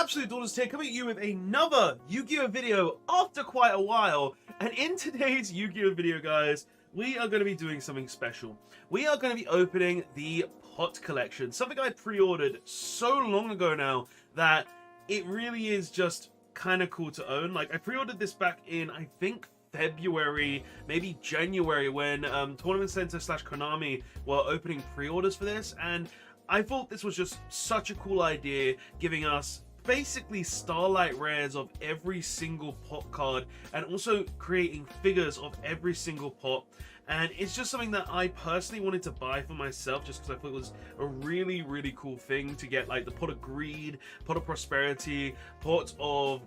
Absolute Daughters here, coming at you with another Yu-Gi-Oh video after quite a while. And in today's Yu-Gi-Oh video, guys, we are going to be doing something special. We are going to be opening the pot collection, something I pre-ordered so long ago now that it really is just kind of cool to own. Like, I pre-ordered this back in, I think, February, maybe January, when Tournament Center / Konami were opening pre-orders for this, and I thought this was just such a cool idea, giving us basically Starlight rares of every single pot card and also creating figures of every single pot. And it's just something that I personally wanted to buy for myself just because I thought it was a really, really cool thing to get, like the Pot of Greed, Pot of Prosperity, Pot of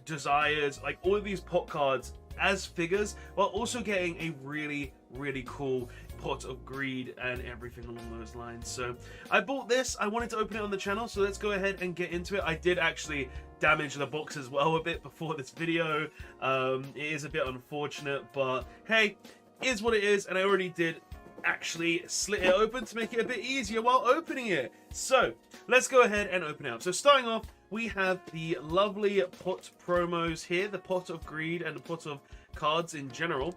Desires, like all of these pot cards as figures, while also getting a really, really cool Pot of Greed and everything along those lines. So I bought this, I wanted to open it on the channel, so let's go ahead and get into it. I did actually damage the box as well a bit before this video. It is a bit unfortunate, but hey, is what it is, and I already did actually slit it open to make it a bit easier while opening it. So let's go ahead and open it up. So starting off, we have the lovely pot promos here, the Pot of Greed and the Pot of cards in general.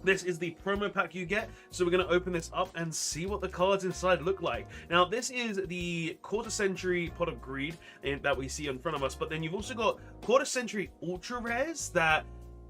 This is the promo pack you get, so we're going to open this up and see what the cards inside look like. Now, this is the quarter century Pot of Greed that we see in front of us, but then you've also got quarter century ultra rares that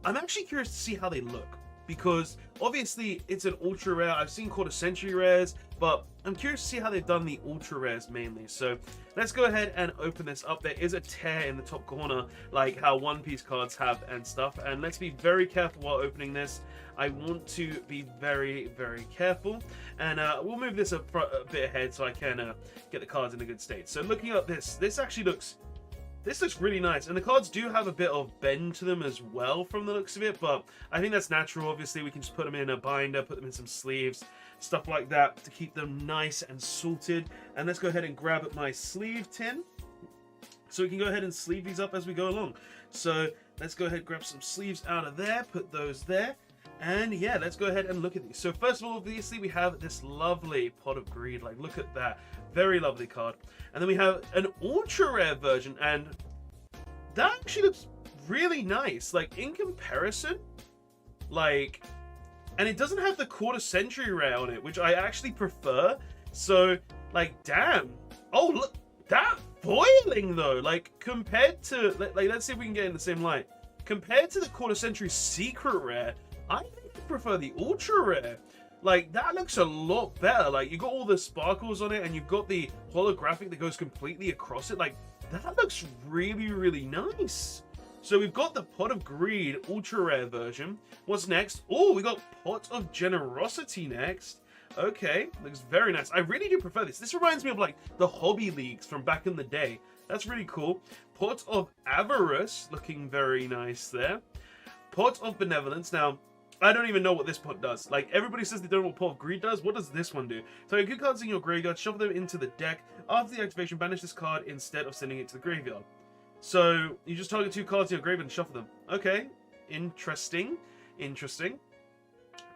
I'm actually curious to see how they look, because obviously it's an ultra rare. I've seen quarter century rares, but I'm curious to see how they've done the ultra rares mainly. So let's go ahead and open this up. There is a tear in the top corner, like how One Piece cards have and stuff. And let's be very careful while opening this. I want to be very, very careful. And we'll move this a bit ahead so I can get the cards in a good state. So looking at this actually looks... This looks really nice, and the cards do have a bit of bend to them as well from the looks of it, but I think that's natural. Obviously, we can just put them in a binder, put them in some sleeves, stuff like that to keep them nice and salted. And let's go ahead and grab my sleeve tin, so we can go ahead and sleeve these up as we go along. So let's go ahead and grab some sleeves out of there, put those there. And yeah, let's go ahead and look at these. So first of all, obviously, we have this lovely Pot of Greed. Like, look at that. Very lovely card. And then we have an ultra rare version, and that actually looks really nice. Like, in comparison, like, and it doesn't have the quarter century rare on it, which I actually prefer. So, like, damn. Oh, look, that foiling though, like, compared to, like, let's see if we can get in the same light. Compared to the quarter century secret rare, I think I prefer the ultra rare. Like, that looks a lot better. Like, you got all the sparkles on it, and you've got the holographic that goes completely across it. Like, that looks really, really nice. So we've got the Pot of Greed ultra rare version. What's next? Oh, we got Pot of Generosity next. Okay, looks very nice. I really do prefer this. This reminds me of, like, the hobby leagues from back in the day. That's really cool. Pot of Avarice, looking very nice there. Pot of Benevolence. Now, I don't even know what this pot does. Like, everybody says they don't know what Pot of Greed does. What does this one do? So, good cards in your graveyard, shuffle them into the deck. After the activation, banish this card instead of sending it to the graveyard. So, you just target 2 cards in your graveyard and shuffle them. Okay, interesting. Interesting.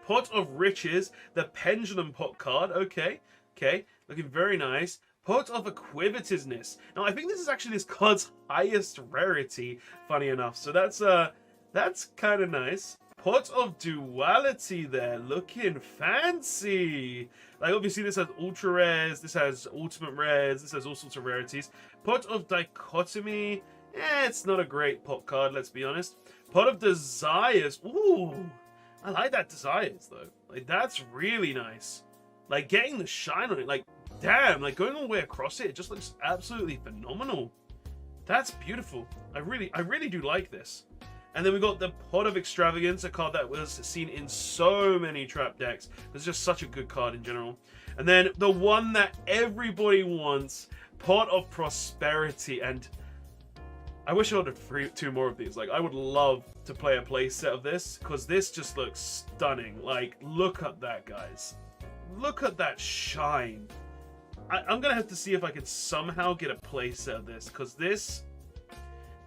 Pot of Riches, the Pendulum Pot card. Okay, okay, looking very nice. Pot of Acquisitiveness. Now, I think this is actually this card's highest rarity, funny enough. So, that's kind of nice. Pot of Duality there, looking fancy. Like, obviously this has ultra rares, this has ultimate rares, this has all sorts of rarities. Pot of Dichotomy, it's not a great pot card, let's be honest. Pot of Desires, ooh, I like that Desires though. Like, that's really nice. Like, getting the shine on it, like, damn, like going all the way across it just looks absolutely phenomenal. That's beautiful. I really do like this. And then we got the Pot of Extravagance, a card that was seen in so many trap decks. It's just such a good card in general. And then the one that everybody wants, Pot of Prosperity. And I wish I had 2 more of these. Like, I would love to play a play set of this, because this just looks stunning. Like, look at that, guys. Look at that shine. I'm going to have to see if I can somehow get a play set of this, because this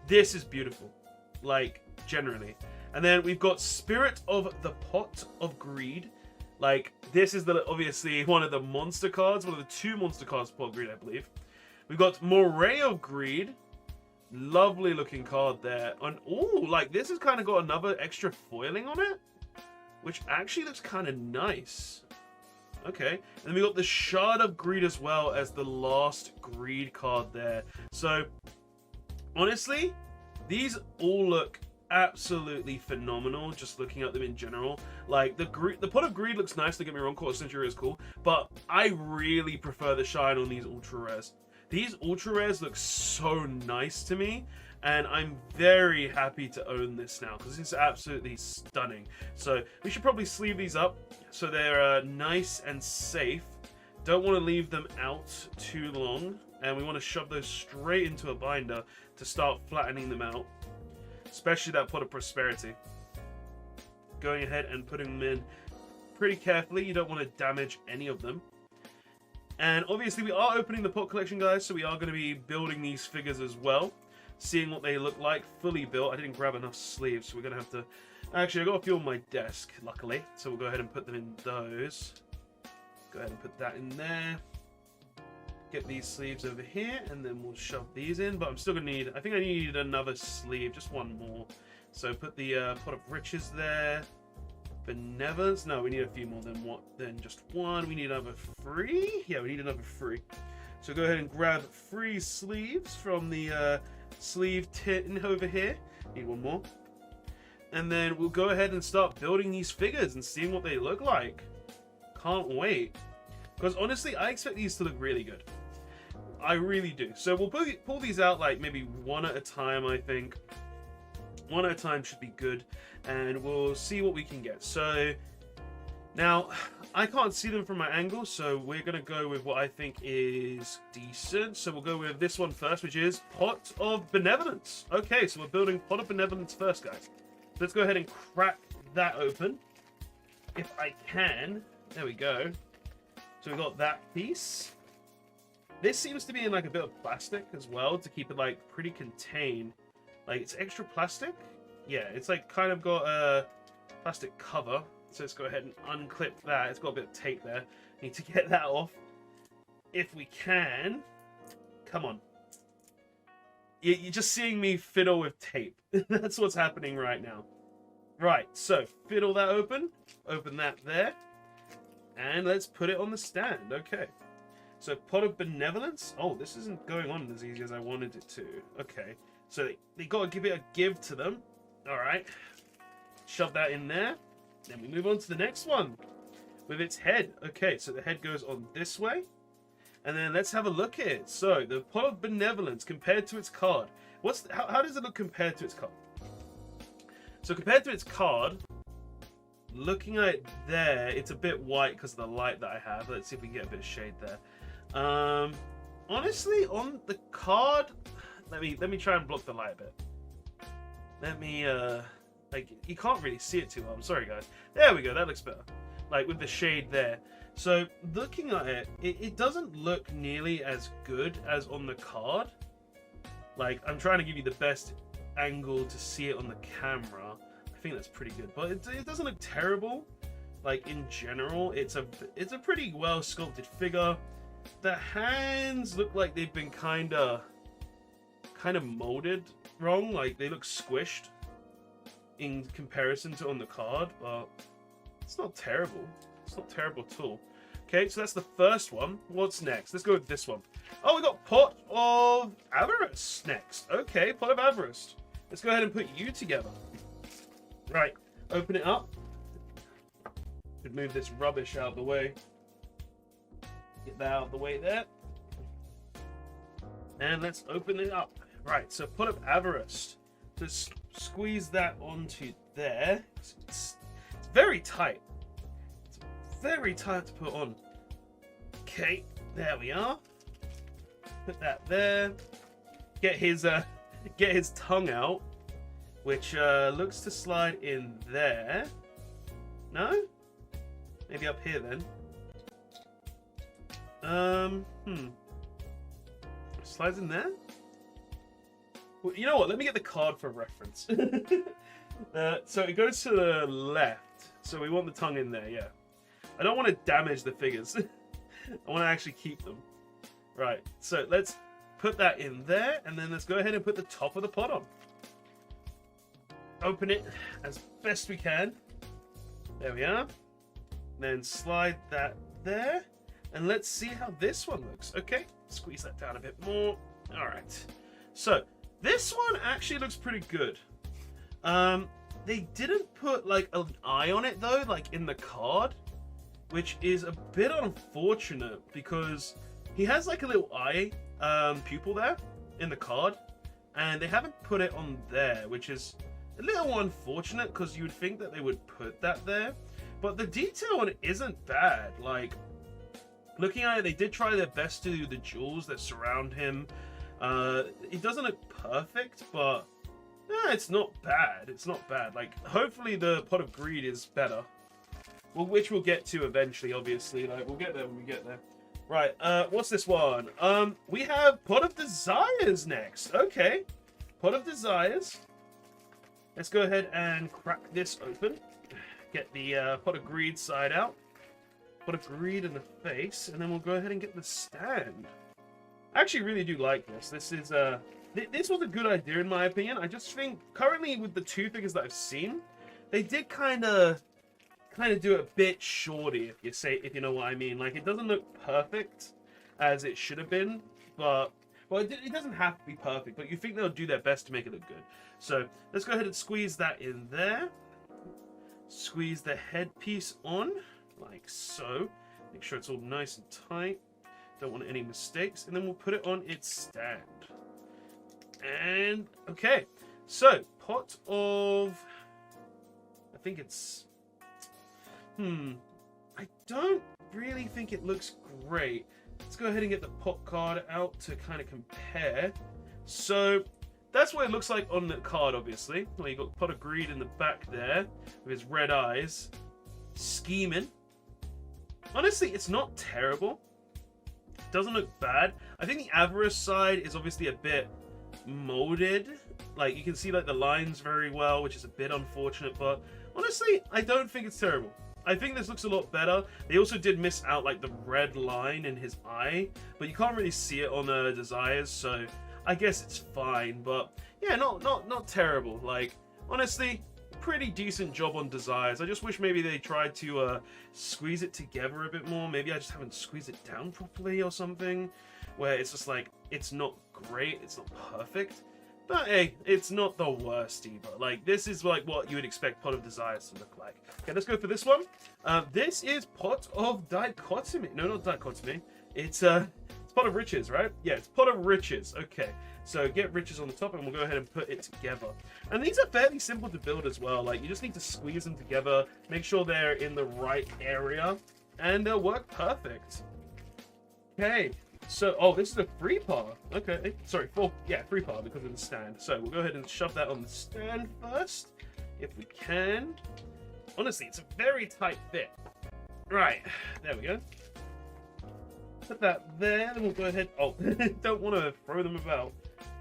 is beautiful. Like, generally. And then we've got Spirit of the Pot of Greed. Like, this is obviously one of the monster cards, one of the 2 monster cards for Pot of Greed, I believe. We've got Moray of Greed. Lovely looking card there. And oh, like this has kind of got another extra foiling on it, which actually looks kind of nice. Okay, and then we got the Shard of Greed as well as the last Greed card there. So, honestly, these all look absolutely phenomenal, just looking at them in general. Like, the Pot of Greed looks nice, don't get me wrong, Quarter Century is cool, but I really prefer the shine on these Ultra Rares. These Ultra Rares look so nice to me, and I'm very happy to own this now, because it's absolutely stunning. So, we should probably sleeve these up, so they're nice and safe. Don't want to leave them out too long, and we want to shove those straight into a binder to start flattening them out. Especially that Pot of Prosperity. Going ahead and putting them in pretty carefully. You don't want to damage any of them. And obviously we are opening the pot collection, guys, so we are going to be building these figures as well. Seeing what they look like fully built. I didn't grab enough sleeves, so we're going to have to... Actually, I've got a few on my desk, luckily. So we'll go ahead and put them in those. Go ahead and put that in there. Get these sleeves over here, and then we'll shove these in. But I'm still going to need... I think I need another sleeve, just one more. So put the Pot of Riches there. Benevolence? No, we need a few more than just one. We need another 3? Yeah, we need another 3. So go ahead and grab 3 sleeves from the sleeve tin over here. Need one more. And then we'll go ahead and start building these figures and seeing what they look like. Can't wait. Because honestly, I expect these to look really good. I really do. So we'll pull these out like maybe one at a time, I think. One at a time should be good. And we'll see what we can get. So now, I can't see them from my angle, so we're going to go with what I think is decent. So we'll go with this one first, which is Pot of Benevolence. Okay, so we're building Pot of Benevolence first, guys. Let's go ahead and crack that open. If I can. There we go. So we got that piece. This seems to be in like a bit of plastic as well to keep it like pretty contained. Like it's extra plastic. Yeah, it's like kind of got a plastic cover. So let's go ahead and unclip that. It's got a bit of tape there. Need to get that off. If we can. Come on. You're just seeing me fiddle with tape. That's what's happening right now. Right, so fiddle that open. Open that there. And let's put it on the stand. Okay. So Pot of Benevolence. Oh, this isn't going on as easy as I wanted it to. Okay. So they got to give it a give to them. All right. Shove that in there. Then we move on to the next one with its head. Okay, so the head goes on this way. And then let's have a look at it. So the Pot of Benevolence compared to its card. How does it look compared to its card? So compared to its card, looking at it there, it's a bit white because of the light that I have. Let's see if we can get a bit of shade there. Honestly, on the card, let me try and block the light a bit. Let me like you can't really see it too well. I'm sorry, guys. There we go. That looks better. Like with the shade there. So looking at it, it doesn't look nearly as good as on the card. Like I'm trying to give you the best angle to see it on the camera. I think that's pretty good, but it doesn't look terrible. Like in general, it's a pretty well sculpted figure. The hands look like they've been kind of molded wrong. Like they look squished in comparison to on the card, but it's not terrible. It's not terrible at all. Okay, so that's the first one. What's next? Let's go with this one. Oh, we got Pot of Avarice next. Okay, Pot of Avarice. Let's go ahead and put you together. Right, open it up. Could move this rubbish out of the way. Get that out of the way there. And let's open it up. Right, so Pot of Avarice. Just squeeze that onto there. It's very tight. It's very tight to put on. Okay, there we are. Put that there. Get his tongue out, which looks to slide in there. No? Maybe up here then. Slides in there? Well, you know what? Let me get the card for reference. So it goes to the left. So we want the tongue in there, yeah. I don't want to damage the figures. I want to actually keep them. Right, so let's put that in there, and then let's go ahead and put the top of the pot on. Open it as best we can. There we are. Then slide that there, and let's see how this one looks. Okay, squeeze that down a bit more. All right. So this one actually looks pretty good. They didn't put like an eye on it though, like in the card, which is a bit unfortunate because he has like a little eye pupil there in the card, and they haven't put it on there, which is a little unfortunate because you would think that they would put that there. But the detail on it isn't bad. Like, looking at it, they did try their best to do the jewels that surround him. It doesn't look perfect, but yeah, it's not bad. It's not bad. Like, hopefully the Pot of Greed is better. Well, which we'll get to eventually, obviously. Like, we'll get there when we get there. Right, what's this one? We have Pot of Desires next. Okay, Pot of Desires. Let's go ahead and crack this open. Get the Pot of Greed side out. Pot of Greed in the face, and then we'll go ahead and get the stand. I actually really do like this. This is this was a good idea in my opinion. I just think currently with the two figures that I've seen, they did kind of do it a bit shorty, if you know what I mean. Like, it doesn't look perfect as it should have been, but well, it doesn't have to be perfect, but you think they'll do their best to make it look good. So let's go ahead and squeeze that in there. Squeeze the headpiece on, like so. Make sure it's all nice and tight. Don't want any mistakes. And then we'll put it on its stand. And, okay. So, Pot of... I think it's... I don't really think it looks great. Let's go ahead and get the pot card out to kind of compare. So, that's what it looks like on the card, obviously. Well, you've got Pot of Greed in the back there with his red eyes. Scheming. Honestly, it's not terrible. It doesn't look bad. I think the Avarice side is obviously a bit molded. Like, you can see like the lines very well, which is a bit unfortunate, but honestly, I don't think it's terrible. I think this looks a lot better. They also did miss out like the red line in his eye, but you can't really see it on the Desires, so I guess it's fine. But yeah, not terrible. Like, honestly, pretty decent job on Desires. I just wish maybe they tried to squeeze it together a bit more. Maybe I just haven't squeezed it down properly or something, where it's just like, it's not great, it's not perfect. But hey, it's not the worst either. Like, this is like what you would expect Pot of Desires to look like. Okay, let's go for this one. This is Pot of Dichotomy. No, not Dichotomy. It's Pot of Riches, right? Yeah, it's Pot of Riches. Okay, so get Riches on the top, and we'll go ahead and put it together. And these are fairly simple to build as well. Like, you just need to squeeze them together, make sure they're in the right area, and they'll work perfect. Okay. So, oh, this is a 3-par. Okay, sorry, 3-par because of the stand. So we'll go ahead and shove that on the stand first, if we can. Honestly, it's a very tight fit. Right, there we go. Put that there, then we'll go ahead. Oh, don't want to throw them about.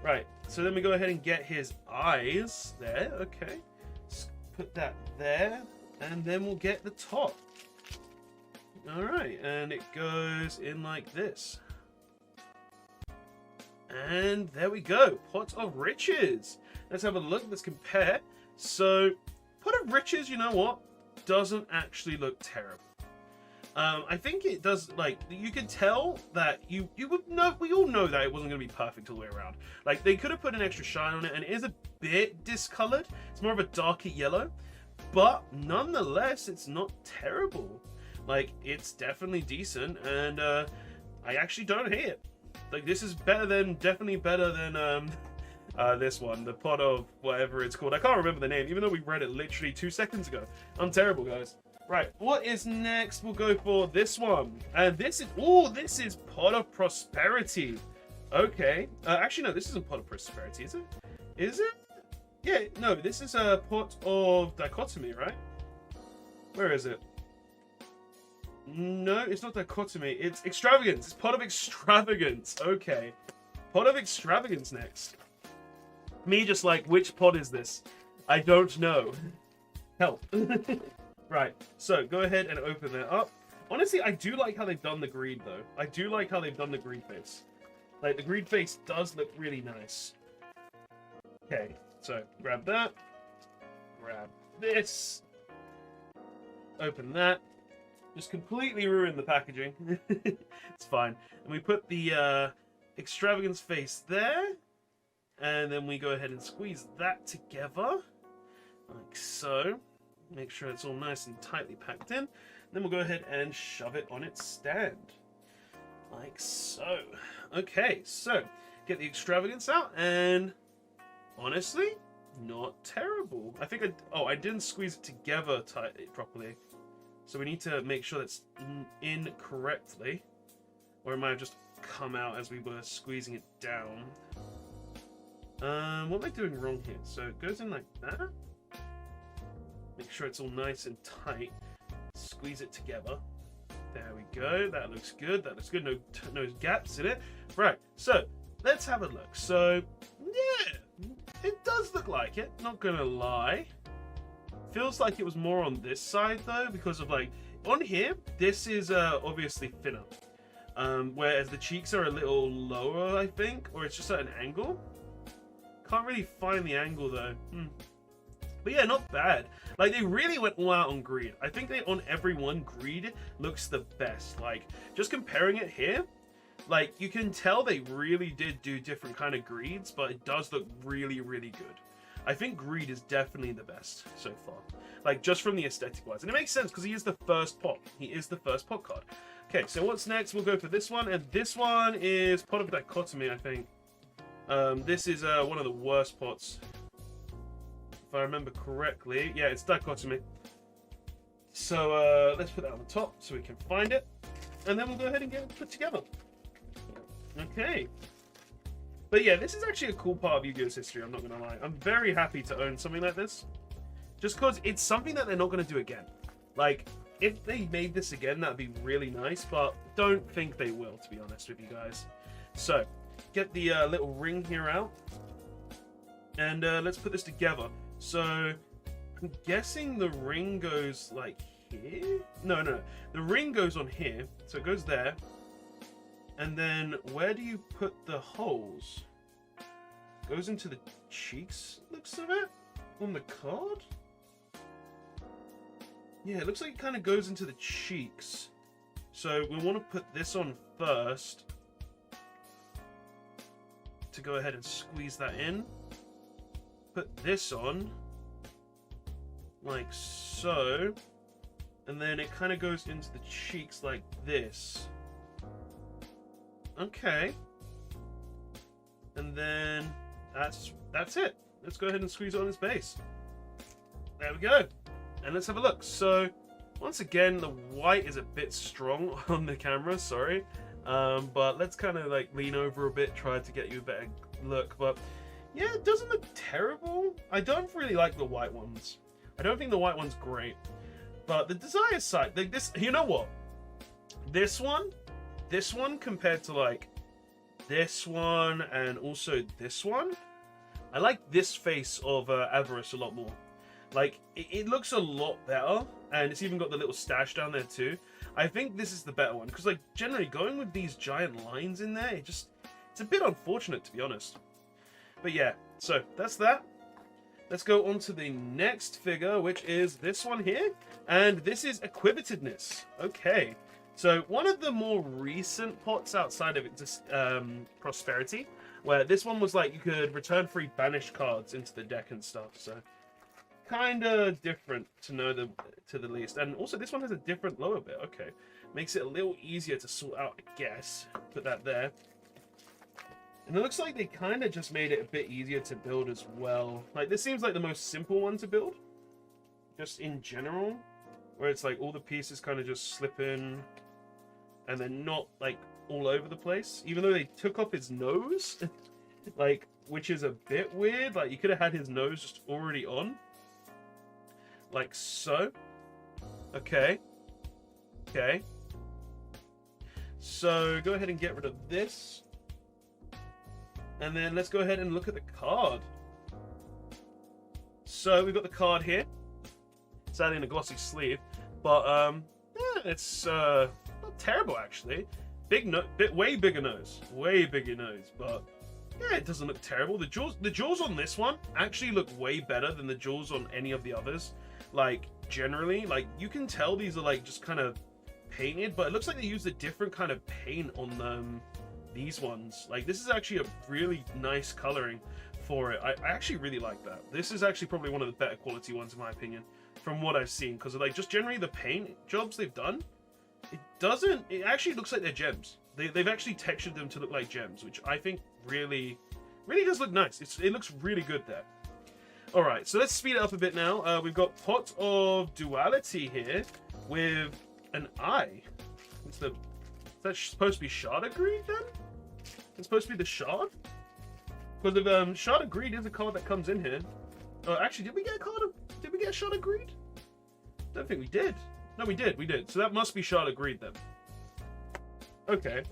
Right, so then we go ahead and get his eyes there. Okay, just put that there, and then we'll get the top. All right, and it goes in like this. And there we go, Pot of Riches. Let's have a look, let's compare. So, Pot of Riches, you know what? Doesn't actually look terrible. I think it does, like, you could tell that you would know, we all know that it wasn't going to be perfect all the way around. Like, they could have put an extra shine on it, and it is a bit discolored. It's more of a darker yellow, but nonetheless, it's not terrible. Like, it's definitely decent, and I actually don't hate it. Like, this is better than, definitely better than this one, the Pot of whatever it's called. I can't remember the name, even though we read it literally 2 seconds ago. I'm terrible, guys. Right, what is next? We'll go for this one. And this is Pot of Prosperity. Okay. Actually, no, this isn't Pot of Prosperity, is it? Is it? Yeah, no, this is a Pot of Dichotomy, right? Where is it? No, it's not Dichotomy. It's Extravagance. It's Pot of Extravagance. Okay. Pot of Extravagance next. Me just like, which pot is this? I don't know. Help. Right. So, go ahead and open that up. Honestly, I do like how they've done the greed, though. I do like how they've done the greed face. Like, the greed face does look really nice. Okay, so grab that. Grab this. Open that. Just completely ruin the packaging. It's fine. And we put the extravagance face there. And then we go ahead and squeeze that together. Like so. Make sure it's all nice and tightly packed in. Then we'll go ahead and shove it on its stand. Like so. Okay, so get the extravagance out, and honestly, not terrible. I think I didn't squeeze it together properly. So we need to make sure that's in correctly. Or it might have just come out as we were squeezing it down. What am I doing wrong here? So it goes in like that. Make sure it's all nice and tight. Squeeze it together. There we go. That looks good. That looks good. No gaps in it. Right. So let's have a look. So yeah, it does look like it. Not gonna lie. Feels like it was more on this side though, because of like on here. This is obviously thinner, whereas the cheeks are a little lower, I think, or it's just at an angle. Can't really find the angle though. But yeah, not bad. Like, they really went all out on greed. I think they, on every one, greed looks the best. Like, just comparing it here, like, you can tell they really did do different kind of greeds, but it does look really, really good. I think greed is definitely the best so far. Like, just from the aesthetic wise. And it makes sense, because he is the first pot. He is the first pot card. Okay, so what's next? We'll go for this one. And this one is Pot of Dichotomy, I think. This is one of the worst pots. If I remember correctly. Yeah, it's Dichotomy. So let's put that on the top so we can find it. And then we'll go ahead and get it put together. Okay. But yeah, this is actually a cool part of Yu-Gi-Oh's history, I'm not going to lie. I'm very happy to own something like this. Just because it's something that they're not going to do again. Like, if they made this again, that'd be really nice. But don't think they will, to be honest with you guys. So, get the little ring here out. And let's put this together. So, I'm guessing the ring goes like here? No. The ring goes on here. So it goes there. And then where do you put the holes? Goes into the cheeks, looks of it, on the card? Yeah, it looks like it kind of goes into the cheeks. So we want to put this on first. To go ahead and squeeze that in. Put this on. Like so. And then it kind of goes into the cheeks like this. Okay. And then that's it. Let's go ahead and squeeze it on its base. There we go. And let's have a look. So once again, the white is a bit strong on the camera, sorry. But let's kind of like lean over a bit, try to get you a better look. But yeah, it doesn't look terrible. I don't really like the white ones. I don't think the white one's great. But the Desire side, like this, you know what? This one compared to like this one and also this one, I like this face of Avarice a lot more. Like, it looks a lot better, and it's even got the little stash down there too. I think this is the better one, because like generally going with these giant lines in there, it's a bit unfortunate, to be honest. But yeah, so that's that. Let's go on to the next figure, which is this one here, and this is Equivatedness. Okay. So one of the more recent pots outside of it, just Prosperity, where this one was like you could return free banished cards into the deck and stuff. So kind of different to the least. And also this one has a different lower bit. Okay, makes it a little easier to sort out, I guess. Put that there. And it looks like they kind of just made it a bit easier to build as well. Like this seems like the most simple one to build, just in general, where it's like all the pieces kind of just slip in. And they're not like all over the place, even though they took off his nose, like, which is a bit weird. Like you could have had his nose just already on, like so. Okay. So go ahead and get rid of this, and then let's go ahead and look at the card. So we've got the card here, sadly in a glossy sleeve, but yeah, it's not terrible actually. way bigger nose, way bigger nose, but yeah, it doesn't look terrible. The jaws on this one actually look way better than the jaws on any of the others. Like generally, like you can tell these are like just kind of painted, but it looks like they used a different kind of paint on these ones. Like this is actually a really nice coloring for it. I actually really like that. This is actually probably one of the better quality ones in my opinion, from what I've seen, because like just generally the paint jobs they've done, it actually looks like they're gems. They've actually textured them to look like gems, which I think really does look nice. It looks really good there. All right, so let's speed it up a bit now. We've got Pot of Duality here with an eye. Is that supposed to be Shard of Greed then? It's supposed to be the Shard? Because if Shard of Greed is a card that comes in here. Oh, actually, did we get a Shard of Greed? I don't think we did. No, we did. So that must be Shard of Greed then. Okay.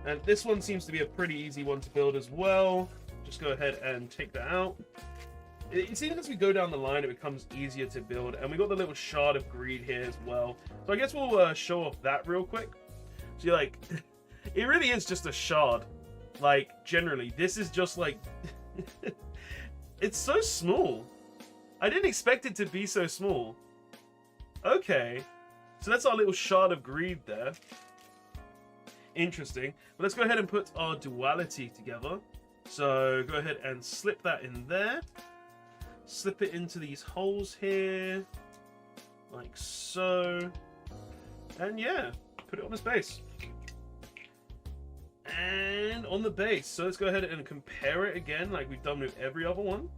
And this one seems to be a pretty easy one to build as well. Just go ahead and take that out. It seems as we go down the line, it becomes easier to build. And we got the little Shard of Greed here as well. So I guess we'll show off that real quick. So you're like, it really is just a shard. Like, generally, this is just like, it's so small. I didn't expect it to be so small. Okay. So that's our little Shard of Greed there. Interesting. But let's go ahead and put our duality together. So go ahead and slip that in there. Slip it into these holes here. Like so. And yeah, put it on this base. And on the base. So let's go ahead and compare it again like we've done with every other one.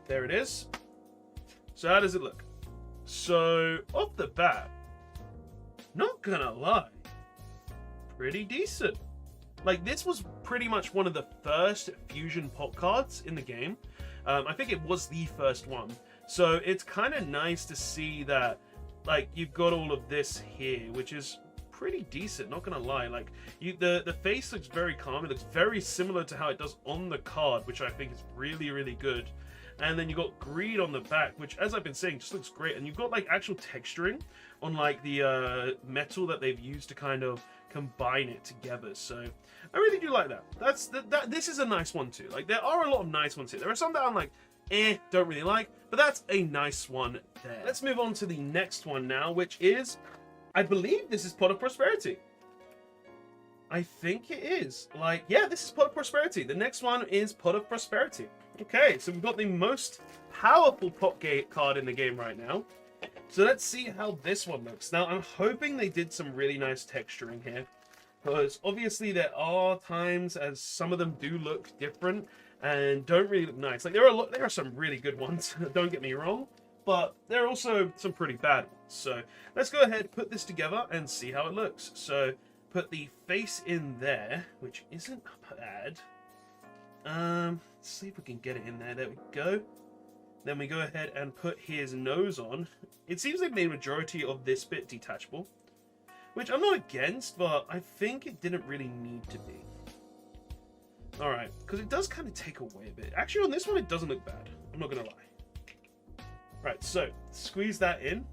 There it is. So how does it look? So off the bat, not gonna lie, pretty decent. Like this was pretty much one of the first fusion pot cards in the game. I think it was the first one. So it's kind of nice to see that like you've got all of this here, which is pretty decent, not gonna lie. Like the face looks very calm. It looks very similar to how it does on the card, which I think is really good. And then you got Greed on the back, which, as I've been saying, just looks great. And you've got like actual texturing on like the metal that they've used to kind of combine it together. So I really do like that. This is a nice one too. Like there are a lot of nice ones here. There are some that I'm like, don't really like, but that's a nice one there. Let's move on to the next one now, which is, I believe this is Pot of Prosperity. I think it is. Like, yeah, this is Pot of Prosperity. The next one is Pot of Prosperity. Okay, so we've got the most powerful pot card in the game right now. So let's see how this one looks. Now, I'm hoping they did some really nice texturing here, because obviously there are times as some of them do look different and don't really look nice. Like there are some really good ones, don't get me wrong, but there are also some pretty bad ones. So let's go ahead, put this together and see how it looks. So put the face in there, which isn't bad. Let's see if we can get it in there. There we go. Then we go ahead and put his nose on. It seems they've made majority of this bit detachable, which I'm not against, but I think it didn't really need to be. All right, because it does kind of take away a bit. Actually, on this one, it doesn't look bad. I'm not gonna lie. Right, so squeeze that in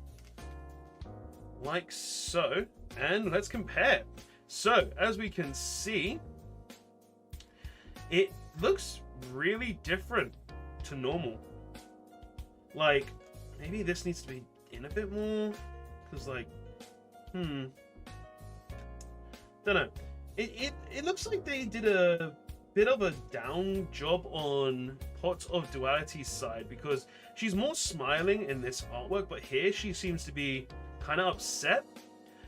like so, and let's compare. So as we can see, it looks really different to normal. Like maybe this needs to be in a bit more, because like don't know, it looks like they did a bit of a down job on Pot of Duality's side, because she's more smiling in this artwork, but here she seems to be kind of upset.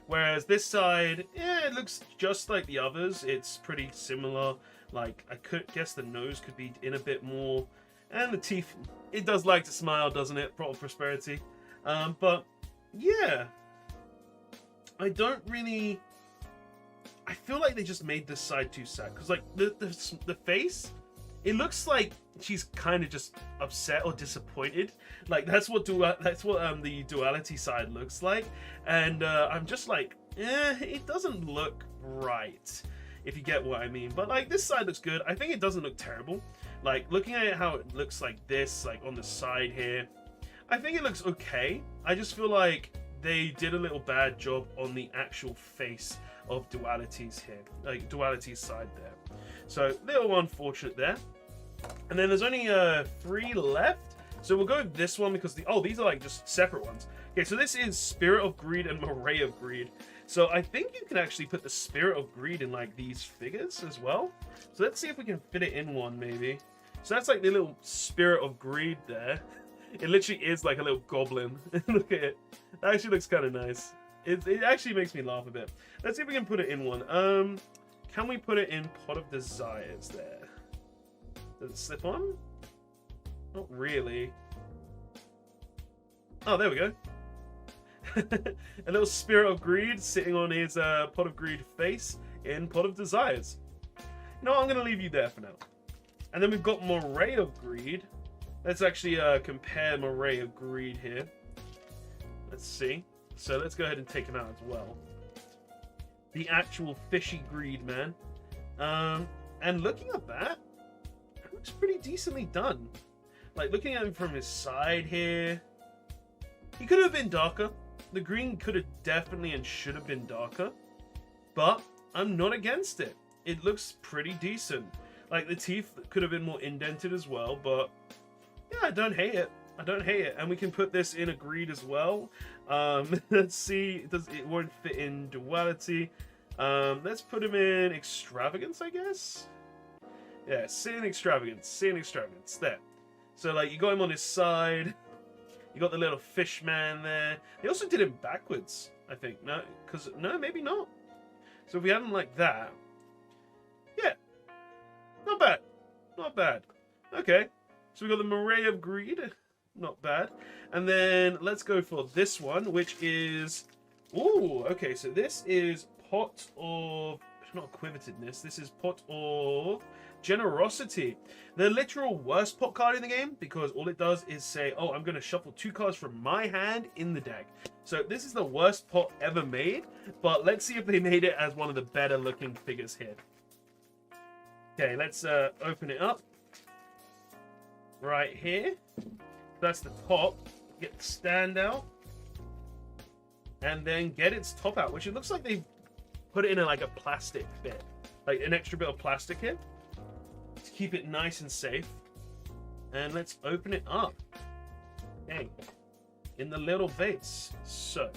Whereas this side, yeah, it looks just like the others. It's pretty similar. Like, I could guess the nose could be in a bit more. And the teeth, it does like to smile, doesn't it? Pot of Prosperity. But, yeah. I don't really... I feel like they just made this side too sad. Because, like, the face, it looks like she's kind of just upset or disappointed. Like, that's what the duality side looks like. And I'm just like, it doesn't look right, if you get what I mean. But like, this side looks good. I think it doesn't look terrible. Like, looking at it how it looks like this, like on the side here, I think it looks okay. I just feel like they did a little bad job on the actual face of dualities here, like dualities side there. So little unfortunate there. And then there's only 3 left. So we'll go with this one because these are like just separate ones. Okay, so this is Spirit of Greed and Moray of Greed. So I think you can actually put the Spirit of Greed in like these figures as well. So let's see if we can fit it in one maybe. So that's like the little Spirit of Greed there. It literally is like a little goblin. Look at it. That actually looks kind of nice. It actually makes me laugh a bit. Let's see if we can put it in one. Can we put it in Pot of Desires there? Does it slip on? Not really. Oh, there we go. A little Spirit of Greed sitting on his Pot of Greed face in Pot of Desires. You know what? I'm going to leave you there for now. And then we've got Moray of Greed. Let's actually compare Moray of Greed here. Let's see. So let's go ahead and take him out as well. The actual fishy greed, man. And looking at that, it looks pretty decently done. Like, looking at him from his side here, he could have been darker. The green could have definitely and should have been darker. But I'm not against it. It looks pretty decent. Like, the teeth could have been more indented as well, but yeah, I don't hate it. I don't hate it. And we can put this in a greed as well. Let's see. It won't fit in duality. Let's put him in extravagance, I guess. Yeah, sin extravagance. Sin extravagance. There. So, like, you got him on his side. You got the little fish man there. They also did him backwards, I think. No, because, no, maybe not. So if we had him like that. Yeah. Not bad. Not bad. Okay. So we got the Moray of Greed. Not bad. And then let's go for this one, which is... Ooh, okay. So this is Pot of... Not Quivetedness. This is Pot of Generosity. The literal worst pot card in the game, because all it does is say, oh, I'm going to shuffle 2 cards from my hand in the deck. So this is the worst pot ever made, but let's see if they made it as one of the better looking figures here. Okay, let's open it up. Right here. That's the top. Get the stand out. And then get its top out, which it looks like they've put it in like a plastic bit. Like an extra bit of plastic here. To keep it nice and safe. And let's open it up. Okay. In the little vase. So,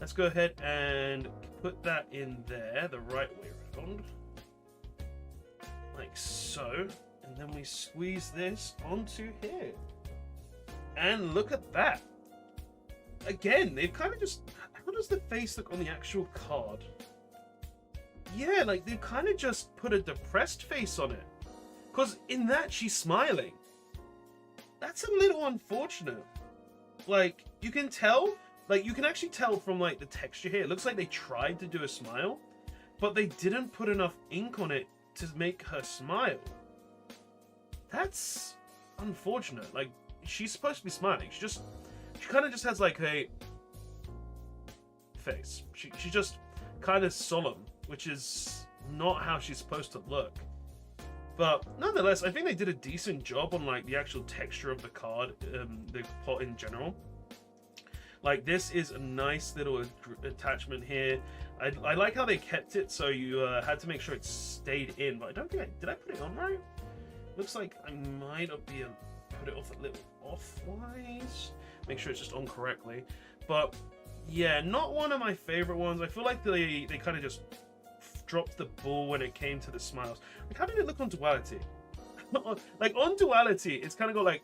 let's go ahead and put that in there the right way around. Like so. And then we squeeze this onto here. And look at that. Again, they've kind of just... How does the face look on the actual card? Yeah, like they've kind of just put a depressed face on it. Because in that, she's smiling. That's a little unfortunate. Like, you can tell... Like, you can actually tell from, like, the texture here. It looks like they tried to do a smile. But they didn't put enough ink on it to make her smile. That's unfortunate. Like, she's supposed to be smiling. She kind of just has like a face. She's just kind of solemn, which is not how she's supposed to look. But nonetheless, I think they did a decent job on like the actual texture of the card, the pot in general. Like, this is a nice little attachment here. I like how they kept it so you had to make sure it stayed in, but I don't think did I put it on right? Looks like I might have put it off a little off-wise. Make sure it's just on correctly. But yeah, not one of my favorite ones. I feel like they kind of just dropped the ball when it came to the smiles. Like, how did it look on duality? Like, on duality, it's kind of got like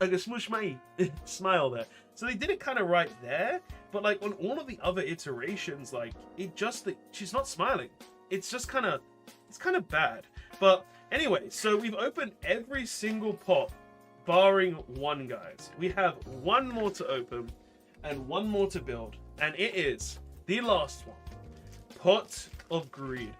a smoosh my smile there. So they did it kind of right there. But like on all of the other iterations, like she's not smiling. It's just kind of, it's kind of bad. But anyway, so we've opened every single pot, barring one, guys. We have one more to open and one more to build. And it is the last one, Pot of Greed.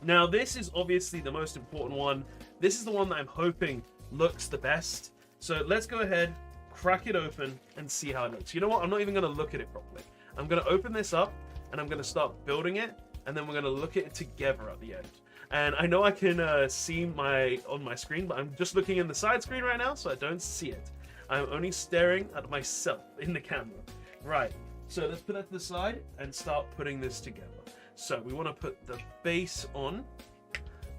Now, this is obviously the most important one. This is the one that I'm hoping looks the best. So let's go ahead, crack it open, and see how it looks. You know what? I'm not even going to look at it properly. I'm going to open this up, and I'm going to start building it, and then we're going to look at it together at the end. And I know I can see on my screen, but I'm just looking in the side screen right now, so I don't see it. I'm only staring at myself in the camera. Right, so let's put that to the side and start putting this together. So we want to put the base on.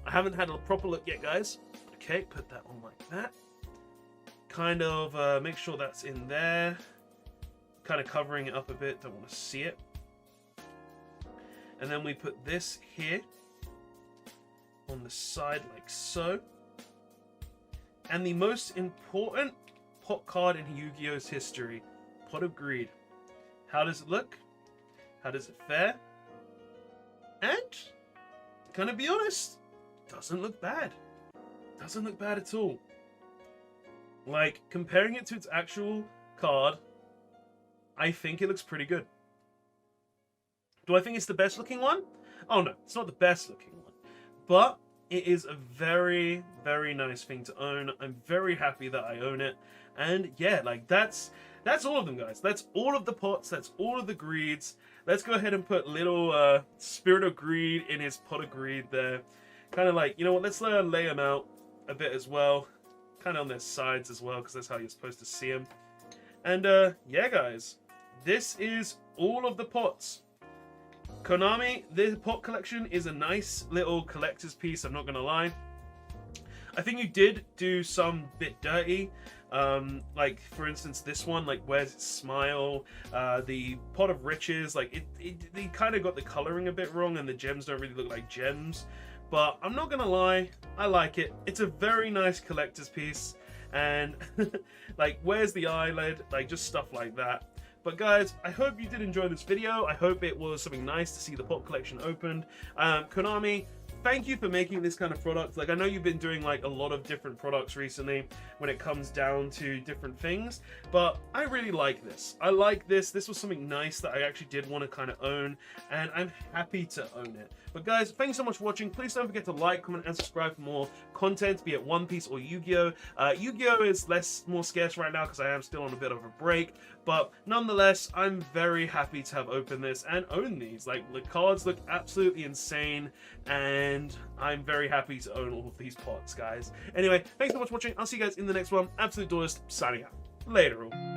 I haven't had a proper look yet, guys. Okay, put that on like that. Kind of make sure that's in there. Kind of covering it up a bit, don't want to see it. And then we put this here on the side like so. And the most important pot card in Yu-Gi-Oh's history, Pot of Greed. How does it look? How does it fare? And, gonna be honest, doesn't look bad. Doesn't look bad at all. Like, comparing it to its actual card, I think it looks pretty good. Do I think it's the best looking one? Oh no, it's not the best looking one. But it is a very, very nice thing to own. I'm very happy that I own it. And yeah, like that's all of them, guys. That's all of the pots. That's all of the greeds. Let's go ahead and put little Spirit of Greed in his Pot of Greed there. Kind of like, you know what, let's lay them out a bit as well. Kind of on their sides as well, because that's how you're supposed to see them. And yeah, guys, this is all of the pots. Konami, this pot collection is a nice little collector's piece, I'm not going to lie. I think you did do some bit dirty. Like, for instance, this one, like, Where's Its Smile? The Pot of Riches, like, they kind of got the coloring a bit wrong, and the gems don't really look like gems. But I'm not going to lie, I like it. It's a very nice collector's piece. And, like, Where's the Eyelid? Like, just stuff like that. But guys, I hope you did enjoy this video. I hope it was something nice to see the pot collection opened. Konami, thank you for making this kind of product. Like, I know you've been doing like a lot of different products recently when it comes down to different things, but I really like this. I like this. This was something nice that I actually did want to kind of own, and I'm happy to own it. But guys, thanks so much for watching. Please don't forget to like, comment, and subscribe for more content, be it One Piece or Yu-Gi-Oh! Yu-Gi-Oh! Is more scarce right now because I am still on a bit of a break, but nonetheless, I'm very happy to have opened this and own these. Like, the cards look absolutely insane, and I'm very happy to own all of these pots, guys. Anyway, thanks so much for watching. I'll see you guys in the next one. Absolute Duelist, signing out. Later all.